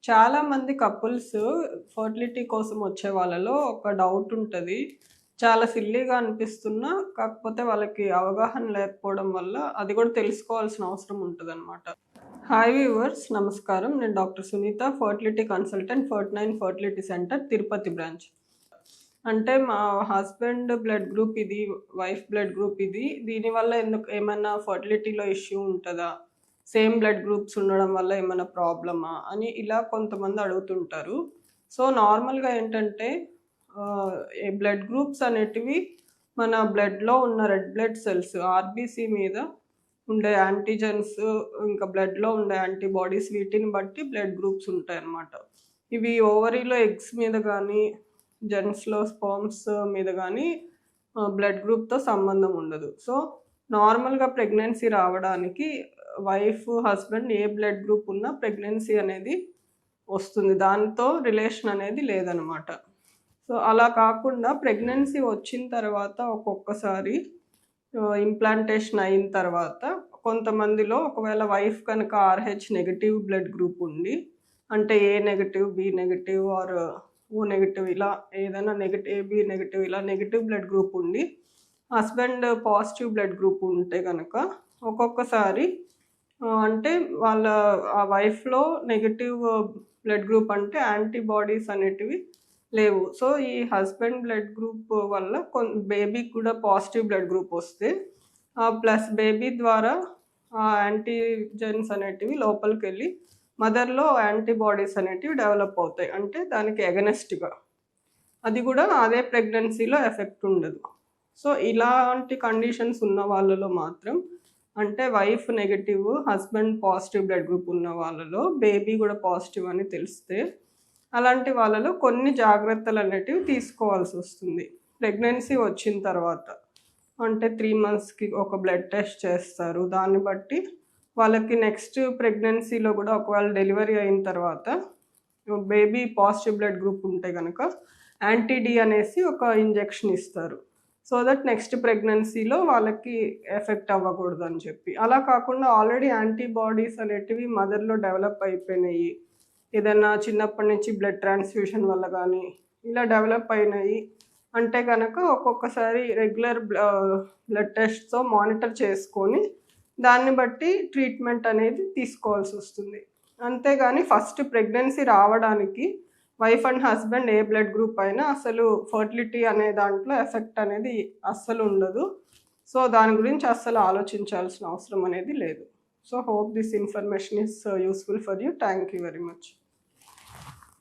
చాలా మంది couples fertility కోసం వచ్చే వాళ్ళలో ఒక డౌట్ ఉంటది. చాలా సిల్లీగా అనిపిస్తున్నా, కాకపోతే వాళ్ళకి అవగాహన లేకపోవడం వల్ల అది కూడా తెలుసుకోవాల్సిన అవసరం ఉంటదనమాట. హాయ్ వ్యూవర్స్, నమస్కారం. నేను doctor Sunitha, fertility consultant, 49 fertility center, Tirupati branch. అంటే మా హస్బెండ్ బ్లడ్ గ్రూప్ ఇది, వైఫ్ బ్లడ్ గ్రూప్ ఇది. దీనివల్ల ఏమన్నా ఫర్టిలిటీలో ఇష్యూ ఉంటదా? సేమ్ బ్లడ్ గ్రూప్స్ ఉండడం వల్ల ఏమైనా ప్రాబ్లమా అని ఇలా కొంతమంది అడుగుతుంటారు. సో నార్మల్గా ఏంటంటే ఈ బ్లడ్ గ్రూప్స్ అనేటివి మన బ్లడ్లో ఉన్న రెడ్ బ్లడ్ సెల్స్ ఆర్బీసీ మీద ఉండే యాంటీజెన్స్, ఇంకా బ్లడ్లో ఉండే యాంటీబాడీస్, వీటిని బట్టి బ్లడ్ గ్రూప్స్ ఉంటాయి అన్నమాట. ఇవి ఓవరీలో ఎగ్స్ మీద కానీ, జెంట్స్లో స్పర్మ్స్ మీద కానీ బ్లడ్ గ్రూప్తో సంబంధం ఉండదు. సో నార్మల్గా ప్రెగ్నెన్సీ రావడానికి వైఫ్, హస్బెండ్ ఏ బ్లడ్ గ్రూప్ ఉన్నా ప్రెగ్నెన్సీ అనేది వస్తుంది. దాంతో రిలేషన్ అనేది లేదనమాట. సో అలా కాకుండా ప్రెగ్నెన్సీ వచ్చిన తర్వాత ఒక్కొక్కసారి ఇంప్లాంటేషన్ అయిన తర్వాత కొంతమందిలో ఒకవేళ వైఫ్ కనుక ఆర్హెచ్ నెగిటివ్ బ్లడ్ గ్రూప్ ఉండి, అంటే A negative, B negative or O negative, ఇలా ఏదైనా నెగిటివ్, ఏబి నెగిటివ్, ఇలా నెగిటివ్ బ్లడ్ గ్రూప్ ఉండి హస్బెండ్ పాజిటివ్ బ్లడ్ గ్రూప్ ఉంటే కనుక ఒక్కొక్కసారి అంటే వాళ్ళ ఆ వైఫ్లో నెగిటివ్ బ్లడ్ గ్రూప్ అంటే యాంటీబాడీస్ అనేటివి లేవు. సో ఈ హస్బెండ్ బ్లడ్ గ్రూప్ వల్ల బేబీకి కూడా పాజిటివ్ బ్లడ్ గ్రూప్ వస్తే ప్లస్ బేబీ ద్వారా ఆ యాంటీజెన్స్ అనేటివి లోపలికి వెళ్ళి మదర్లో యాంటీబాడీస్ అనేటివి డెవలప్ అవుతాయి, అంటే దానికి ఎగనెస్ట్గా. అది కూడా అదే ప్రెగ్నెన్సీలో ఎఫెక్ట్ ఉండదు. సో ఇలాంటి కండిషన్స్ ఉన్న వాళ్ళలో మాత్రం, అంటే wife negative, husband positive blood group ఉన్న వాళ్ళలో బేబీ కూడా పాజిటివ్ అని తెలిస్తే అలాంటి వాళ్ళలో కొన్ని జాగ్రత్తలు అనేటివి తీసుకోవాల్సి వస్తుంది. ప్రెగ్నెన్సీ వచ్చిన తర్వాత అంటే 3 monthsకి ఒక బ్లడ్ టెస్ట్ చేస్తారు. దాన్ని బట్టి వాళ్ళకి నెక్స్ట్ ప్రెగ్నెన్సీలో కూడా ఒకవేళ డెలివరీ అయిన తర్వాత బేబీ పాజిటివ్ బ్లడ్ గ్రూప్ ఉంటే కనుక యాంటీ-డి అనేసి ఒక ఇంజెక్షన్ ఇస్తారు. సో దట్ నెక్స్ట్ ప్రెగ్నెన్సీలో వాళ్ళకి ఎఫెక్ట్ అవ్వకూడదు అని చెప్పి. అలా కాకుండా ఆల్రెడీ యాంటీబాడీస్ అనేటివి మదర్లో డెవలప్ అయిపోయినాయి, ఏదైనా చిన్నప్పటి నుంచి బ్లడ్ ట్రాన్స్ఫ్యూషన్ వల్ల కానీ ఇలా డెవలప్ అయినాయి అంటే కనుక ఒక్కొక్కసారి రెగ్యులర్ బ్లడ్ టెస్ట్తో మానిటర్ చేసుకొని దాన్ని బట్టి ట్రీట్మెంట్ అనేది తీసుకోవాల్సి వస్తుంది. అంతేగాని ఫస్ట్ ప్రెగ్నెన్సీ రావడానికి wife and husband A blood group అయినా అసలు ఫర్టిలిటీ అనే దాంట్లో ఎఫెక్ట్ అనేది అస్సలు ఉండదు. సో దాని గురించి అస్సలు ఆలోచించాల్సిన అవసరం అనేది లేదు. So hope this information is useful for you. Thank you very much.